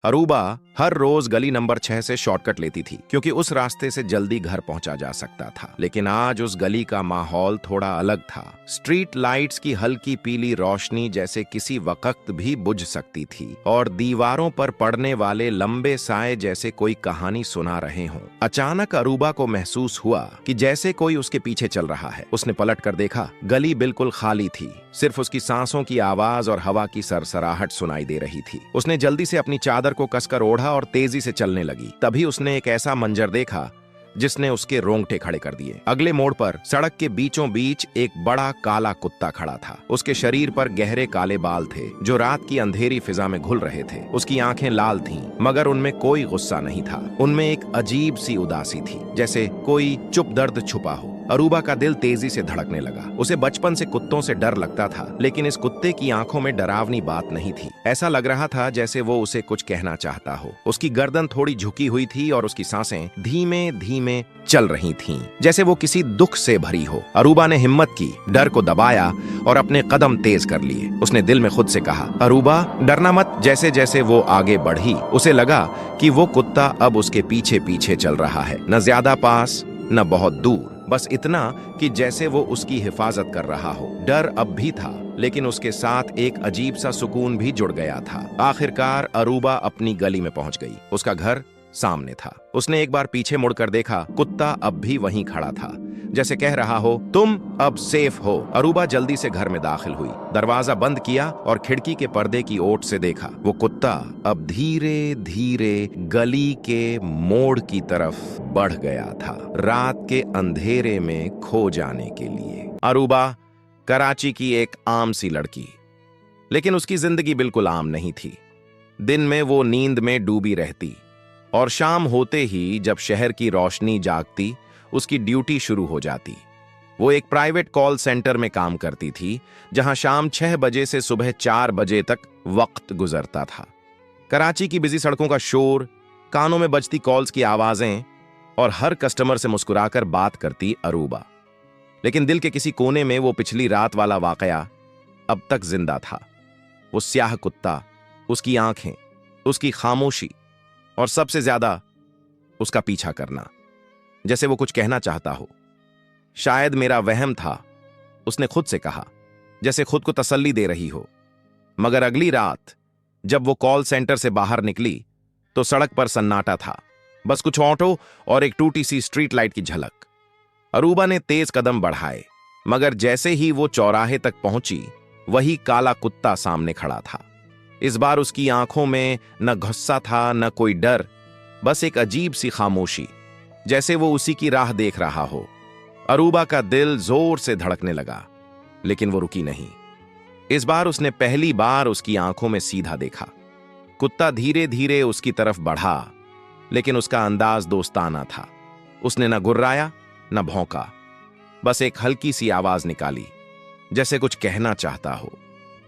Aruba हर रोज गली number 6 से shortcut लेती थी क्योंकि उस रास्ते से जल्दी घर पहुंचा जा सकता था। लेकिन आज उस गली का माहौल थोड़ा अलग था। स्ट्रीट लाइट्स की हल्की पीली रोशनी जैसे किसी वक्त भी बुझ सकती थी और दीवारों पर पड़ने वाले लंबे साए जैसे कोई कहानी सुना रहे हों। अचानक अरूबा को महसूस हुआ कि जैसे कोई उसके पीछे चल रहा है। उसने पलट कर देखा, गली बिल्कुल खाली थी। सिर्फ उसकी सांसों की आवाज और हवा की सरसराहट सुनाई दे रही थी। उसने जल्दी से अपनी चादर को कसकर ओढ़ा और तेजी से चलने लगी। तभी उसने एक ऐसा मंजर देखा जिसने उसके रोंगटे खड़े कर दिए। अगले मोड़ पर सड़क के बीचों बीच एक बड़ा काला कुत्ता खड़ा था। उसके शरीर पर गहरे काले बाल थे जो रात की अंधेरी फिजा में घुल रहे थे। उसकी आंखें लाल थीं, मगर उनमें कोई गुस्सा नहीं था। उनमें एक अजीब सी उदासी थी, जैसे कोई चुप दर्द छुपा हो। अरूबा का दिल तेजी से धड़कने लगा। उसे बचपन से कुत्तों से डर लगता था, लेकिन इस कुत्ते की आंखों में डरावनी बात नहीं थी। ऐसा लग रहा था जैसे वो उसे कुछ कहना चाहता हो। उसकी गर्दन थोड़ी झुकी हुई थी और उसकी सांसें धीमे धीमे चल रही थीं, जैसे वो किसी दुख से भरी हो। अरूबा ने हिम्मत की, डर को दबाया और अपने कदम तेज कर लिए। उसने दिल में खुद से कहा, अरूबा डरना मत। जैसे जैसे वो आगे बढ़ी, उसे लगा कि वो कुत्ता अब उसके पीछे पीछे चल रहा है, न ज्यादा पास न बहुत दूर, बस इतना कि जैसे वो उसकी हिफाजत कर रहा हो। डर अब भी था, लेकिन उसके साथ एक अजीब सा सुकून भी जुड़ गया था। आखिरकार अरूबा अपनी गली में पहुंच गई। उसका घर सामने था। उसने एक बार पीछे मुड़कर देखा, कुत्ता अब भी वहीं खड़ा था, जैसे कह रहा हो, तुम अब सेफ हो। अरूबा जल्दी से घर में दाखिल हुई, दरवाजा बंद किया और खिड़की के पर्दे की ओट से देखा। वो कुत्ता अब धीरे धीरे गली के मोड़ की तरफ बढ़ गया था, रात के अंधेरे में खो जाने के लिए। अरूबा कराची की एक आम सी लड़की, लेकिन उसकी जिंदगी बिल्कुल आम नहीं थी। दिन में वो नींद में डूबी रहती और शाम होते ही जब शहर की रोशनी जागती, उसकी ड्यूटी शुरू हो जाती। वो एक प्राइवेट कॉल सेंटर में काम करती थी, जहां शाम 6 बजे से सुबह 4 बजे तक वक्त गुजरता था। कराची की बिजी सड़कों का शोर, कानों में बजती कॉल्स की आवाजें और हर कस्टमर से मुस्कुराकर बात करती अरूबा। लेकिन दिल के किसी कोने में वो पिछली रात वाला वाकया अब तक जिंदा था। वो स्याह कुत्ता, उसकी आंखें, उसकी खामोशी और सबसे ज्यादा उसका पीछा करना, जैसे वो कुछ कहना चाहता हो। शायद मेरा वहम था, उसने खुद से कहा, जैसे खुद को तसल्ली दे रही हो। मगर अगली रात जब वो कॉल सेंटर से बाहर निकली तो सड़क पर सन्नाटा था, बस कुछ ऑटो और एक टूटी सी स्ट्रीट लाइट की झलक। अरूबा ने तेज कदम बढ़ाए, मगर जैसे ही वो चौराहे तक पहुंची, वही काला कुत्ता सामने खड़ा था। इस बार उसकी आंखों में न गुस्सा था न कोई डर, बस एक अजीब सी खामोशी, जैसे वो उसी की राह देख रहा हो। अरूबा का दिल जोर से धड़कने लगा, लेकिन वो रुकी नहीं। इस बार उसने पहली बार उसकी आंखों में सीधा देखा। कुत्ता धीरे धीरे उसकी तरफ बढ़ा, लेकिन उसका अंदाज दोस्ताना था। उसने न गुर्राया न भौंका, बस एक हल्की सी आवाज निकाली, जैसे कुछ कहना चाहता हो।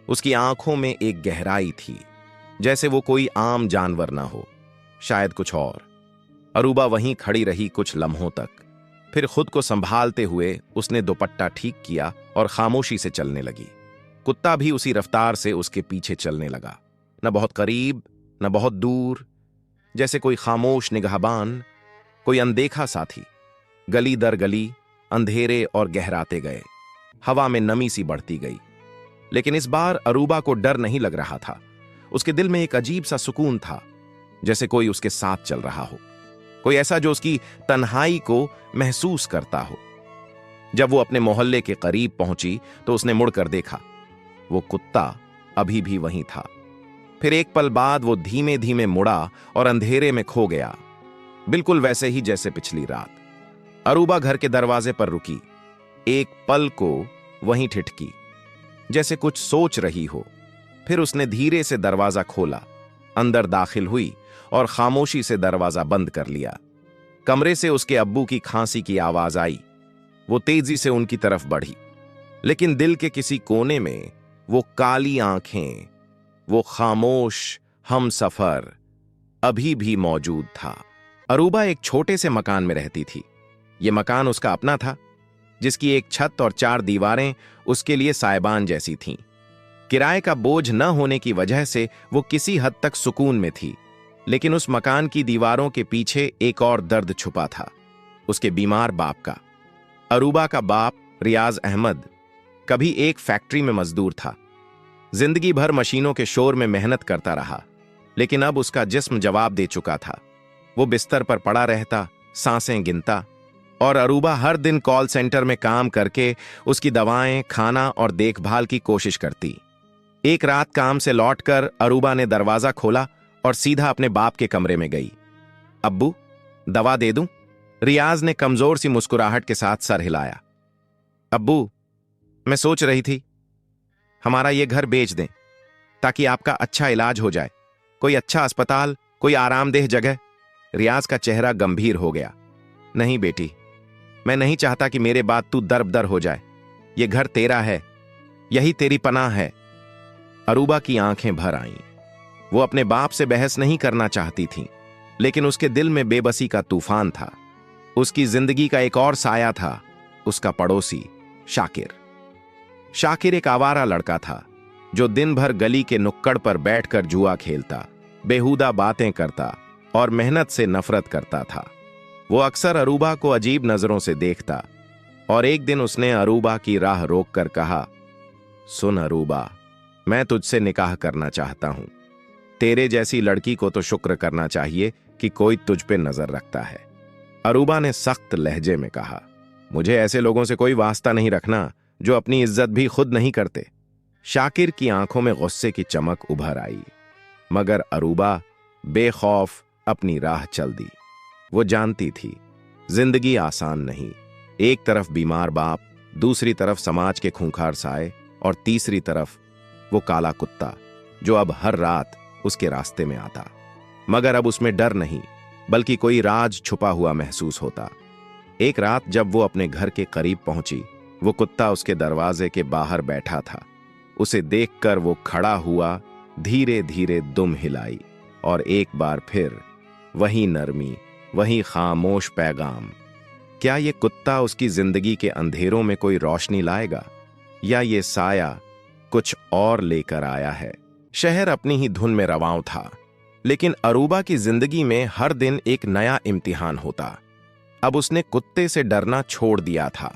उसकी आंखों में एक गहराई थी, जैसे वो कोई आम जानवर ना हो, शायद कुछ और। अरूबा वहीं खड़ी रही कुछ लम्हों तक, फिर खुद को संभालते हुए उसने दुपट्टा ठीक किया और खामोशी से चलने लगी। कुत्ता भी उसी रफ्तार से उसके पीछे चलने लगा, न बहुत करीब न बहुत दूर, जैसे कोई खामोश निगाहबान, कोई अनदेखा साथी। गली दर गली अंधेरे और गहराते गए, हवा में नमी सी बढ़ती गई। लेकिन इस बार अरूबा को डर नहीं लग रहा था। उसके दिल में एक अजीब सा सुकून था, जैसे कोई उसके साथ चल रहा हो, कोई ऐसा जो उसकी तन्हाई को महसूस करता हो। जब वो अपने मोहल्ले के करीब पहुंची तो उसने मुड़कर देखा, वो कुत्ता अभी भी वहीं था। फिर एक पल बाद वो धीमे धीमे मुड़ा और अंधेरे में खो गया, बिल्कुल वैसे ही जैसे पिछली रात। अरूबा घर के दरवाजे पर रुकी, एक पल को वहीं ठिठकी, जैसे कुछ सोच रही हो। फिर उसने धीरे से दरवाजा खोला, अंदर दाखिल हुई और खामोशी से दरवाजा बंद कर लिया। कमरे से उसके अब्बू की खांसी की आवाज आई। वो तेजी से उनकी तरफ बढ़ी, लेकिन दिल के किसी कोने में वो काली आंखें, वो खामोश हमसफर अभी भी मौजूद था। अरूबा एक छोटे से मकान में रहती थी। ये मकान उसका अपना था, जिसकी एक छत और 4 दीवारें उसके लिए साइबान जैसी थीं। किराए का बोझ न होने की वजह से वो किसी हद तक सुकून में थी, लेकिन उस मकान की दीवारों के पीछे एक और दर्द छुपा था, उसके बीमार बाप का। अरूबा का बाप रियाज अहमद कभी एक फैक्ट्री में मजदूर था। जिंदगी भर मशीनों के शोर में मेहनत करता रहा, लेकिन अब उसका जिस्म जवाब दे चुका था। वो बिस्तर पर पड़ा रहता, सांसें गिनता, और अरूबा हर दिन कॉल सेंटर में काम करके उसकी दवाएं, खाना और देखभाल की कोशिश करती। एक रात काम से लौटकर अरूबा ने दरवाजा खोला और सीधा अपने बाप के कमरे में गई। अब्बू, दवा दे दूं? रियाज ने कमजोर सी मुस्कुराहट के साथ सर हिलाया। अब्बू, मैं सोच रही थी हमारा ये घर बेच दें ताकि आपका अच्छा इलाज हो जाए, कोई अच्छा अस्पताल, कोई आरामदेह जगह। रियाज का चेहरा गंभीर हो गया। नहीं बेटी, मैं नहीं चाहता कि मेरे बाद तू दर-बदर हो जाए। ये घर तेरा है, यही तेरी पनाह है। अरूबा की आंखें भर आईं। वो अपने बाप से बहस नहीं करना चाहती थी, लेकिन उसके दिल में बेबसी का तूफान था। उसकी जिंदगी का एक और साया था, उसका पड़ोसी शाकिर। शाकिर एक आवारा लड़का था जो दिन भर गली के नुक्कड़ पर बैठकर जुआ खेलता, बेहुदा बातें करता और मेहनत से नफरत करता था। वो अक्सर अरूबा को अजीब नजरों से देखता और एक दिन उसने अरूबा की राह रोककर कहा, सुन अरूबा, मैं तुझसे निकाह करना चाहता हूं। तेरे जैसी लड़की को तो शुक्र करना चाहिए कि कोई तुझ पे नजर रखता है। अरूबा ने सख्त लहजे में कहा, मुझे ऐसे लोगों से कोई वास्ता नहीं रखना जो अपनी इज्जत भी खुद नहीं करते। शाकिर की आंखों में गुस्से की चमक उभर आई, मगर अरूबा बेखौफ अपनी राह चल दी। वो जानती थी जिंदगी आसान नहीं। एक तरफ बीमार बाप, दूसरी तरफ समाज के खूंखार साए और तीसरी तरफ वो काला कुत्ता जो अब हर रात उसके रास्ते में आता। मगर अब उसमें डर नहीं, बल्कि कोई राज छुपा हुआ महसूस होता। एक रात जब वो अपने घर के करीब पहुंची, वो कुत्ता उसके दरवाजे के बाहर बैठा था। उसे देखकर वो खड़ा हुआ, धीरे धीरे दुम हिलाई और एक बार फिर वही नरमी, वही खामोश पैगाम। क्या ये कुत्ता उसकी जिंदगी के अंधेरों में कोई रोशनी लाएगा, या ये साया कुछ और लेकर आया है? शहर अपनी ही धुन में रवां था, लेकिन अरूबा की जिंदगी में हर दिन एक नया इम्तिहान होता। अब उसने कुत्ते से डरना छोड़ दिया था,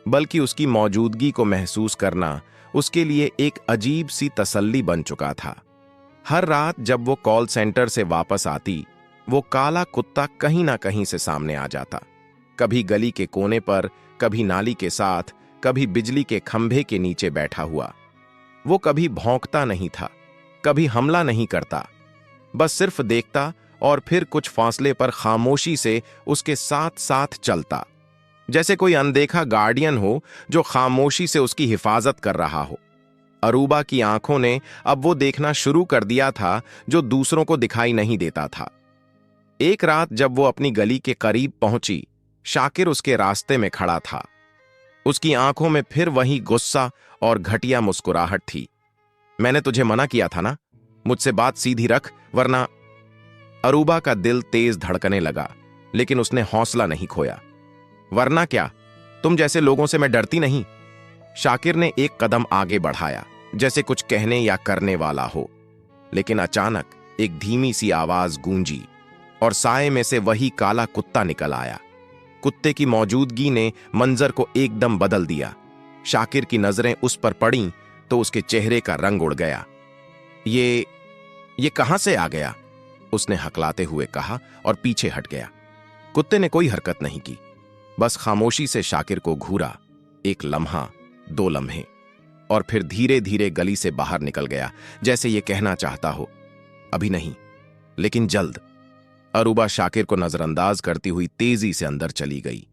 बल्कि उसकी मौजूदगी को महसूस करना उसके लिए एक अजीब सी तसल्ली बन चुका था। हर रात जब वो कॉल सेंटर से वापस आती, वो काला कुत्ता कहीं ना कहीं से सामने आ जाता। कभी गली के कोने पर, कभी नाली के साथ, कभी बिजली के खंभे के नीचे बैठा हुआ। वो कभी भौंकता नहीं था, कभी हमला नहीं करता, बस सिर्फ देखता और फिर कुछ फासले पर खामोशी से उसके साथ साथ चलता, जैसे कोई अनदेखा गार्डियन हो जो खामोशी से उसकी हिफाजत कर रहा हो। अरूबा की आंखों ने अब वो देखना शुरू कर दिया था जो दूसरों को दिखाई नहीं देता था। एक रात जब वो अपनी गली के करीब पहुंची, शाकिर उसके रास्ते में खड़ा था। उसकी आंखों में फिर वही गुस्सा और घटिया मुस्कुराहट थी। मैंने तुझे मना किया था ना, मुझसे बात सीधी रख, वरना। अरूबा का दिल तेज धड़कने लगा, लेकिन उसने हौसला नहीं खोया। वरना क्या? तुम जैसे लोगों से मैं डरती नहीं। शाकिर ने एक कदम आगे बढ़ाया, जैसे कुछ कहने या करने वाला हो, लेकिन अचानक एक धीमी सी आवाज गूंजी और साए में से वही काला कुत्ता निकल आया। कुत्ते की मौजूदगी ने मंजर को एकदम बदल दिया। शाकिर की नजरें उस पर पड़ीं तो उसके चेहरे का रंग उड़ गया। ये कहां से आ गया? उसने हकलाते हुए कहा और पीछे हट गया। कुत्ते ने कोई हरकत नहीं की, बस खामोशी से शाकिर को घूरा। एक लम्हा, 2 लम्हे, और फिर धीरे धीरे गली से बाहर निकल गया, जैसे ये कहना चाहता हो, अभी नहीं, लेकिन जल्द। अरूबा शाकिर को नजरअंदाज करती हुई तेजी से अंदर चली गई,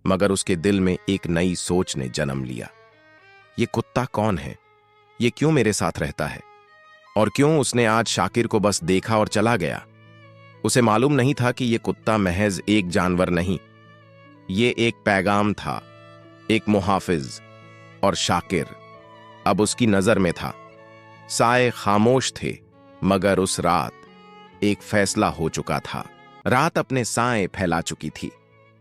मगर उसके दिल में एक नई सोच ने जन्म लिया। ये कुत्ता कौन है? ये क्यों मेरे साथ रहता है? और क्यों उसने आज शाकिर को बस देखा और चला गया? उसे मालूम नहीं था कि ये कुत्ता महज एक जानवर नहीं, ये एक पैगाम था, एक मुहाफिज। और शाकिर अब उसकी नजर में था। साए खामोश थे, मगर उस रात एक फैसला हो चुका था। रात अपने साए फैला चुकी थी।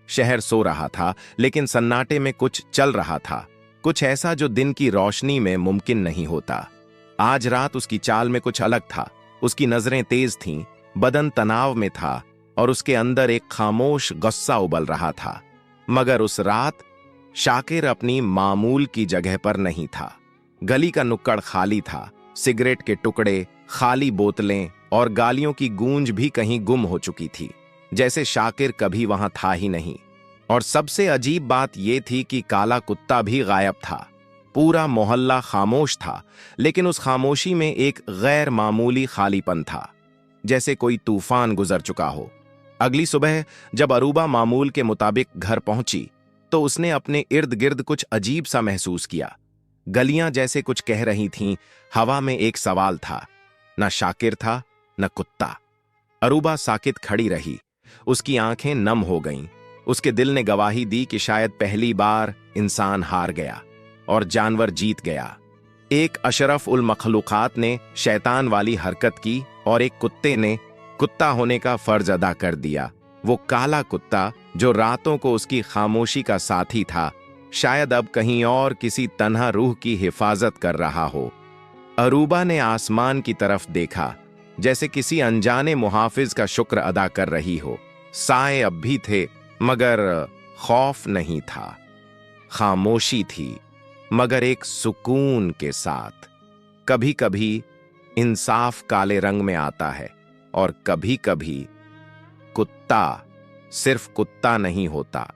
शहर सो रहा था, लेकिन सन्नाटे में कुछ चल रहा था, कुछ ऐसा जो दिन की रोशनी में मुमकिन नहीं होता। आज रात उसकी चाल में कुछ अलग था। उसकी नजरें तेज थीं, बदन तनाव में था और उसके अंदर एक खामोश गुस्सा उबल रहा था। मगर उस रात शाकिर अपनी मामूल की जगह पर नहीं था। गली का नुक्कड़ खाली था। सिगरेट के टुकड़े, खाली बोतलें और गालियों की गूंज भी कहीं गुम हो चुकी थी, जैसे शाकिर कभी वहां था ही नहीं। और सबसे अजीब बात यह थी कि काला कुत्ता भी गायब था। पूरा मोहल्ला खामोश था, लेकिन उस खामोशी में एक गैर मामूली खालीपन था, जैसे कोई तूफान गुजर चुका हो। अगली सुबह जब अरूबा मामूल के मुताबिक घर पहुंची तो उसने अपने इर्द गिर्द कुछ अजीब सा महसूस किया। गलियां जैसे कुछ कह रही थीं, हवा में एक सवाल था। न शाकिर था, न कुत्ता। अरूबा साकित खड़ी रही। उसकी आंखें नम हो गईं। उसके दिल ने गवाही दी कि शायद पहली बार इंसान हार गया और जानवर जीत गया। एक अशरफ उल मखलूकात ने शैतान वाली हरकत की और एक कुत्ते ने कुत्ता होने का फर्ज अदा कर दिया। वो काला कुत्ता जो रातों को उसकी खामोशी का साथी था, शायद अब कहीं और किसी तन्हा रूह की हिफाजत कर रहा हो। अरूबा ने आसमान की तरफ देखा, जैसे किसी अनजाने मुहाफिज का शुक्र अदा कर रही हो। साए अब भी थे, मगर खौफ नहीं था। खामोशी थी, मगर एक सुकून के साथ। कभी कभी इंसाफ काले रंग में आता है और कभी कभी कुत्ता सिर्फ कुत्ता नहीं होता,